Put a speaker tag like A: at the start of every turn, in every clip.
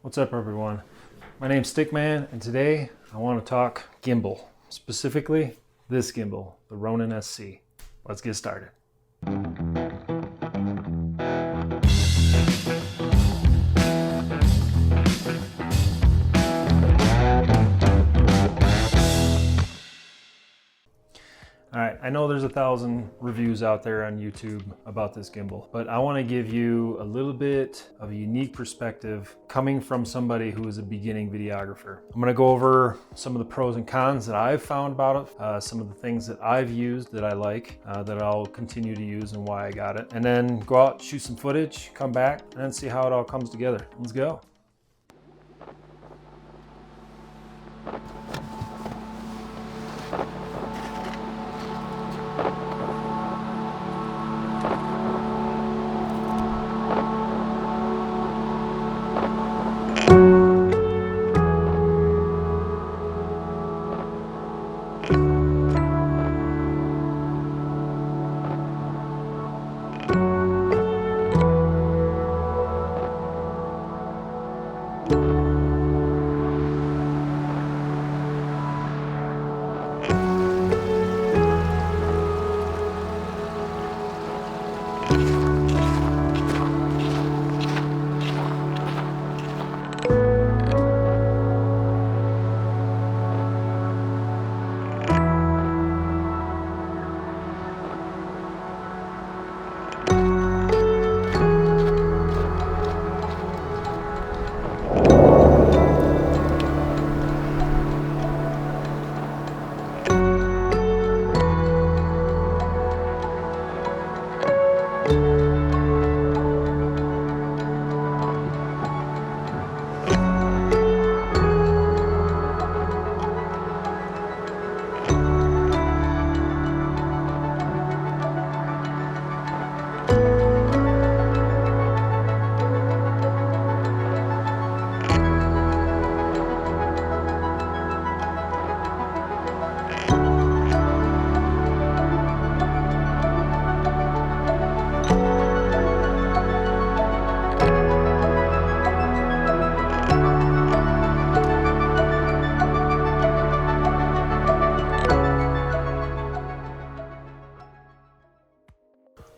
A: What's up, everyone? My name's Stickman, and today I want to talk gimbal, specifically this gimbal, the Ronin SC. Let's get started. All right, I know there's 1,000 reviews out there on YouTube about this gimbal, but I want to give you a little bit of a unique perspective coming from somebody who is a beginning videographer. I'm going to go over some of the pros and cons that I've found about it, some of the things that I've used that I like, that I'll continue to use and why I got it, and then go out, shoot some footage, come back, and see how it all comes together. Let's go.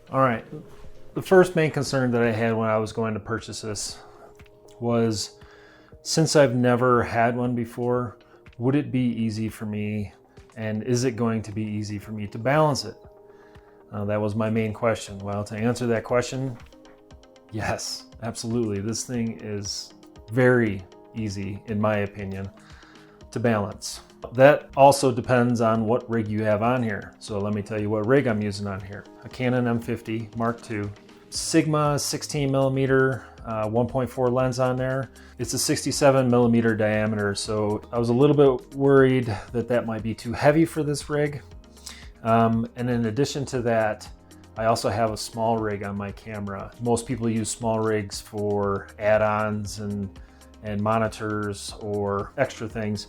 A: All right, the first main concern that I had when I was going to purchase this was, since I've never had one before, would it be easy for me, and is it going to be easy for me to balance it? That was my main question. Well, to answer that question, yes, absolutely. This thing is very easy, in my opinion, to balance. That also depends on what rig you have on here. So let me tell you what rig I'm using on here. A Canon M50 Mark II, Sigma 16 millimeter 1.4 lens on there. It's a 67 millimeter diameter, so I was a little bit worried that that might be too heavy for this rig. And in addition to that, I also have a small rig on my camera. Most people use small rigs for add-ons and monitors or extra things.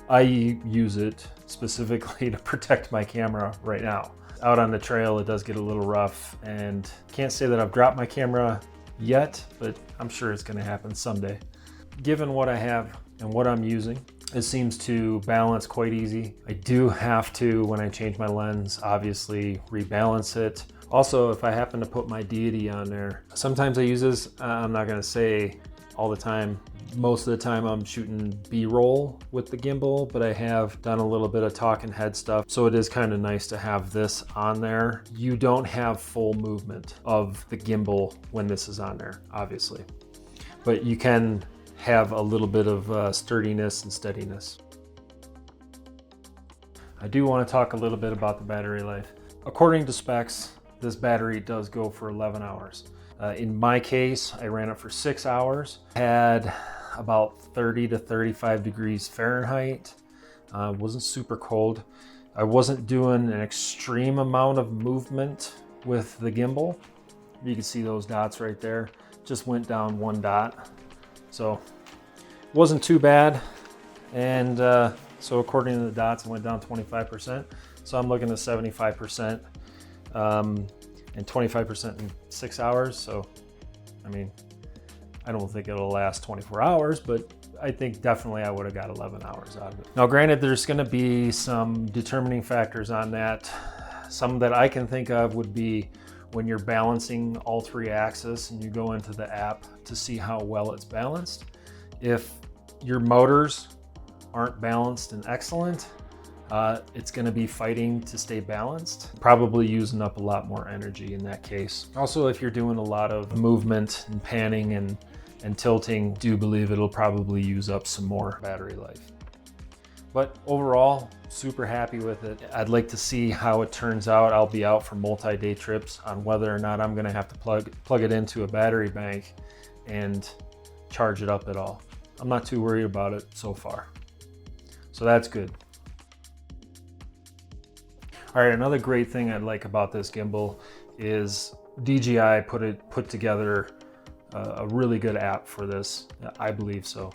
A: I use it specifically to protect my camera right now. Out on the trail, it does get a little rough, and can't say that I've dropped my camera yet, but I'm sure it's gonna happen someday. Given what I have and what I'm using, it seems to balance quite easy. I do have to, when I change my lens, obviously rebalance it. Also, if I happen to put my deity on there, sometimes I use this, I'm not gonna say all the time. Most of the time I'm shooting B-roll with the gimbal, but I have done a little bit of talking head stuff. So it is kind of nice to have this on there. You don't have full movement of the gimbal when this is on there, obviously, but you can have a little bit of sturdiness and steadiness. I do want to talk a little bit about the battery life. According to specs, this battery does go for 11 hours. In my case, I ran it for 6 hours, had about 30 to 35 degrees Fahrenheit. Wasn't super cold. I wasn't doing an extreme amount of movement with the gimbal. You can see those dots right there. Just went down one dot. So it wasn't too bad. And so according to the dots, it went down 25%. So I'm looking at 75%. And 25% in 6 hours. So, I mean, I don't think it'll last 24 hours, but I think definitely I would have got 11 hours out of it. Now, granted, there's going to be some determining factors on that. Some that I can think of would be when you're balancing all 3 axes and you go into the app to see how well it's balanced. If your motors aren't balanced and excellent, it's going to be fighting to stay balanced, probably using up a lot more energy in that case. Also, if you're doing a lot of movement and panning and tilting, do believe it'll probably use up some more battery life. But overall, super happy with it. I'd like to see how it turns out. I'll be out for multi-day trips on whether or not I'm going to have to plug it into a battery bank and charge it up at all. I'm not too worried about it so far. So that's good. All right, another great thing I like about this gimbal is DJI put together a really good app for this. I believe so.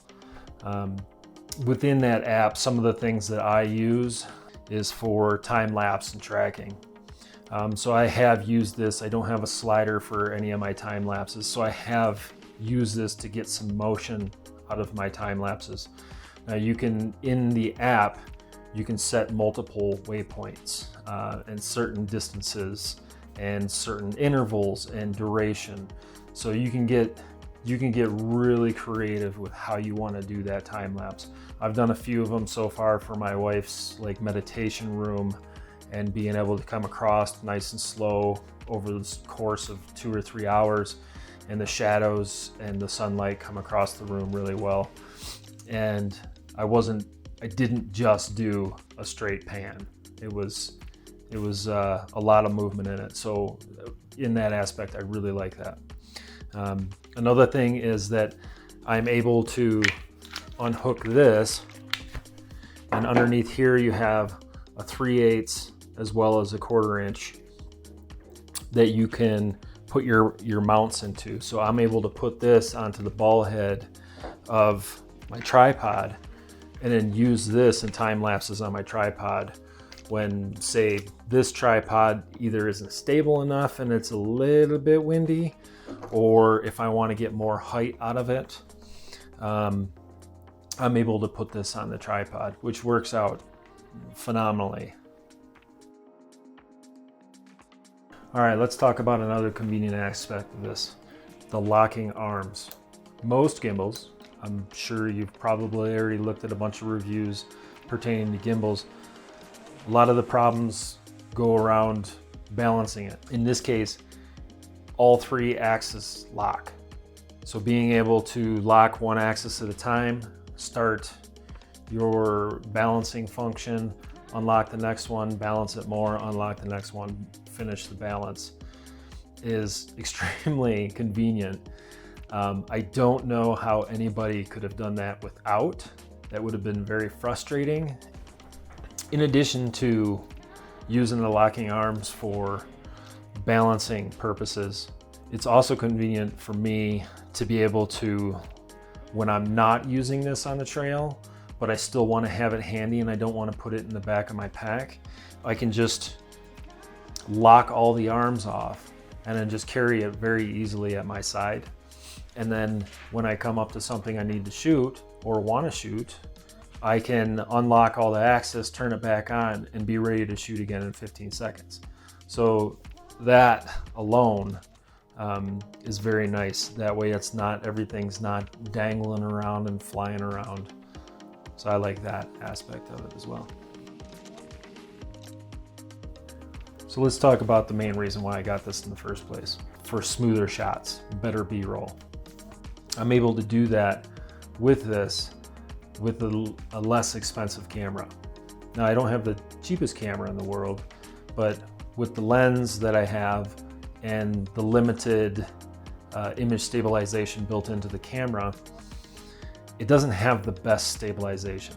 A: Within that app, some of the things that I use is for time lapse and tracking. So I have used this. I don't have a slider for any of my time lapses, so I have used this to get some motion out of my time lapses. Now you can, in the app, you can set multiple waypoints and certain distances and certain intervals and duration. So you can get really creative with how you want to do that time lapse. I've done a few of them so far for my wife's like meditation room, and being able to come across nice and slow over the course of 2 or 3 hours, and the shadows and the sunlight come across the room really well. And I didn't just do a straight pan. It was a lot of movement in it. So in that aspect, I really like that. Another thing is that I'm able to unhook this, and underneath here you have a 3/8 as well as a 1/4 inch that you can put your mounts into. So I'm able to put this onto the ball head of my tripod and then use this in time lapses on my tripod when, say, this tripod either isn't stable enough and it's a little bit windy, or if I want to get more height out of it, I'm able to put this on the tripod, which works out phenomenally. All right, let's talk about another convenient aspect of this, the locking arms. Most gimbals, I'm sure you've probably already looked at a bunch of reviews pertaining to gimbals. A lot of the problems go around balancing it. In this case, all 3 axes lock. So being able to lock one axis at a time, start your balancing function, unlock the next one, balance it more, unlock the next one, finish the balance, is extremely convenient. I don't know how anybody could have done that without. That would have been very frustrating. In addition to using the locking arms for balancing purposes, it's also convenient for me to be able to, when I'm not using this on the trail, but I still want to have it handy and I don't want to put it in the back of my pack, I can just lock all the arms off and then just carry it very easily at my side. And then when I come up to something I need to shoot or want to shoot, I can unlock all the axes, turn it back on, and be ready to shoot again in 15 seconds. So that alone is very nice. That way everything's not dangling around and flying around. So I like that aspect of it as well. So let's talk about the main reason why I got this in the first place. For smoother shots, better B-roll. I'm able to do that with this with a less expensive camera. Now, I don't have the cheapest camera in the world, but with the lens that I have and the limited image stabilization built into the camera, it doesn't have the best stabilization.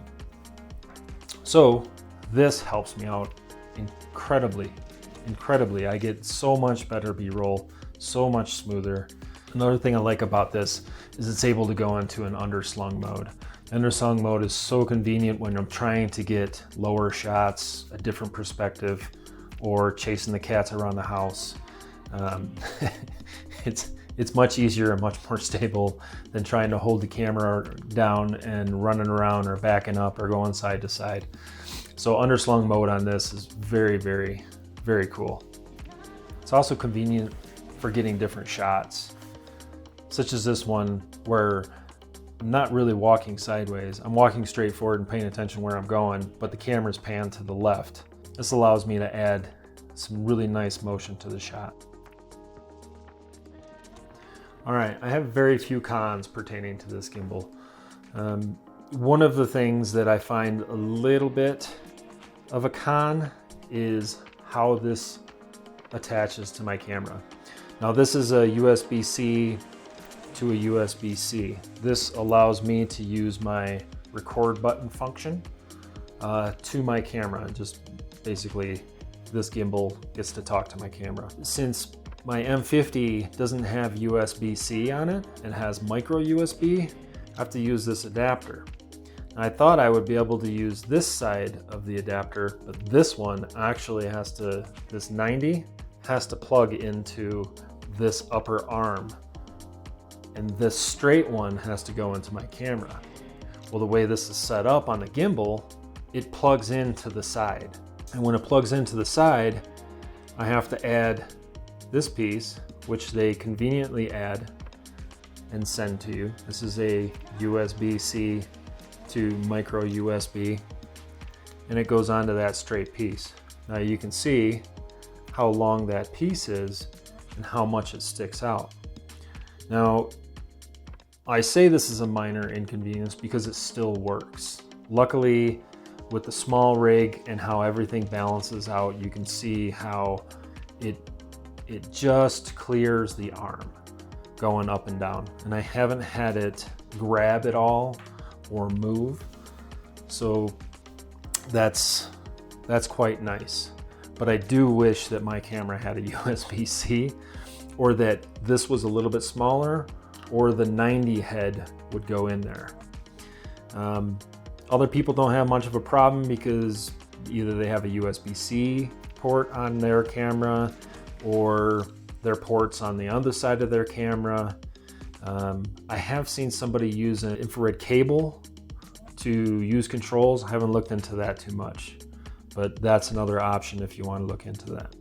A: So this helps me out incredibly. I get so much better B-roll, so much smoother. Another thing I like about this is it's able to go into an underslung mode. Underslung mode is so convenient when I'm trying to get lower shots, a different perspective, or chasing the cats around the house. It's It's much easier and much more stable than trying to hold the camera down and running around or backing up or going side to side. So underslung mode on this is very, very, very cool. It's also convenient for getting different shots, such as this one where I'm not really walking sideways. I'm walking straight forward and paying attention where I'm going, but the camera's panned to the left. This allows me to add some really nice motion to the shot. All right, I have very few cons pertaining to this gimbal. One of the things that I find a little bit of a con is how this attaches to my camera. Now this is a USB-C to a USB-C. This allows me to use my record button function to my camera. Just basically this gimbal gets to talk to my camera. Since my M50 doesn't have USB-C on it, it has micro USB, I have to use this adapter. I thought I would be able to use this side of the adapter, but this one actually has to, this 90 has to plug into this upper arm, and this straight one has to go into my camera. Well, the way this is set up on the gimbal, it plugs into the side. And when it plugs into the side, I have to add this piece, which they conveniently add and send to you. This is a USB-C to micro USB, and it goes onto that straight piece. Now you can see how long that piece is and how much it sticks out. Now, I say this is a minor inconvenience because it still works. Luckily, with the small rig and how everything balances out, you can see how it just clears the arm going up and down. And I haven't had it grab at all or move. So that's quite nice. But I do wish that my camera had a USB-C, or that this was a little bit smaller, or the 90 head would go in there. Other people don't have much of a problem because either they have a USB-C port on their camera or their ports on the other side of their camera. I have seen somebody use an infrared cable to use controls. I haven't looked into that too much, but that's another option if you want to look into that.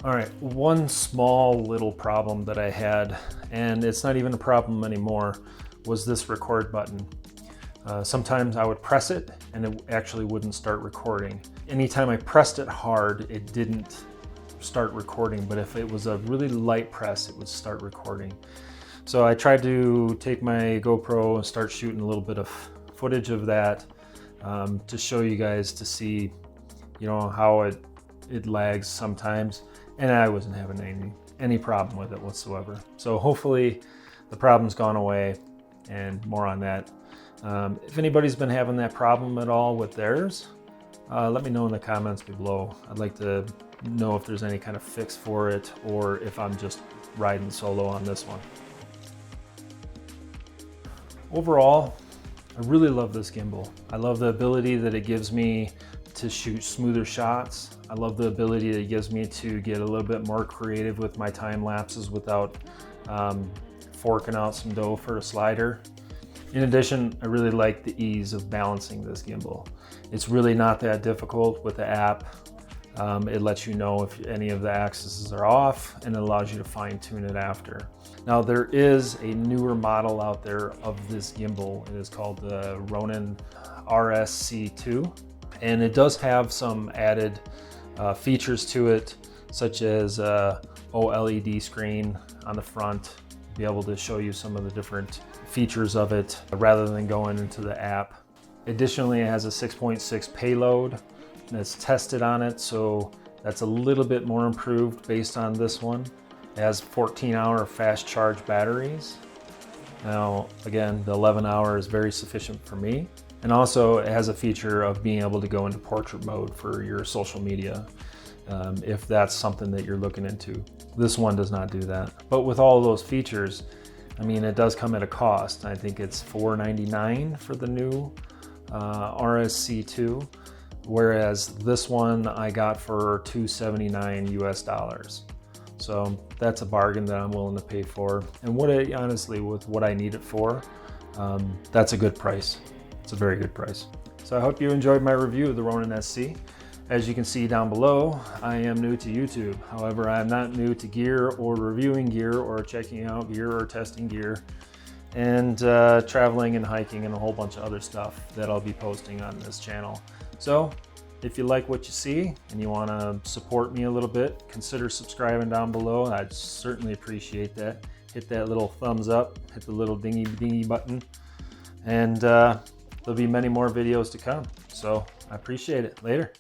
A: All right, one small little problem that I had, and it's not even a problem anymore, was this record button. Sometimes I would press it and it actually wouldn't start recording. Anytime I pressed it hard, it didn't start recording, but if it was a really light press, it would start recording. So I tried to take my GoPro and start shooting a little bit of footage of that to show you guys to see, you know, how it lags sometimes, and I wasn't having any problem with it whatsoever. So hopefully the problem's gone away, and more on that. If anybody's been having that problem at all with theirs, let me know in the comments below. I'd like to know if there's any kind of fix for it, or if I'm just riding solo on this one. Overall, I really love this gimbal. I love the ability that it gives me to shoot smoother shots. I love the ability that it gives me to get a little bit more creative with my time lapses without forking out some dough for a slider. In addition, I really like the ease of balancing this gimbal. It's really not that difficult with the app. It lets you know if any of the axes are off, and it allows you to fine tune it after. Now, there is a newer model out there of this gimbal. It is called the Ronin SC2, and it does have some added features to it, such as a OLED screen on the front, be able to show you some of the different features of it rather than going into the app. Additionally, it has a 6.6 payload that's tested on it, so that's a little bit more improved based on this one. It has 14-hour fast charge batteries. Now, again, the 11-hour is very sufficient for me. And also, it has a feature of being able to go into portrait mode for your social media, if that's something that you're looking into. This one does not do that. But with all of those features, I mean, it does come at a cost. I think it's $499 for the new RSC2, whereas this one I got for $279 US. So that's a bargain that I'm willing to pay for. And honestly, with what I need it for, that's a good price. It's a very good price. So I hope you enjoyed my review of the Ronin SC. As you can see down below, I am new to YouTube. However, I am not new to gear or reviewing gear or checking out gear or testing gear, and traveling and hiking and a whole bunch of other stuff that I'll be posting on this channel. So if you like what you see and you want to support me a little bit, consider subscribing down below. I'd certainly appreciate that. Hit that little thumbs up, hit the little dingy button, and there'll be many more videos to come. So I appreciate it. Later.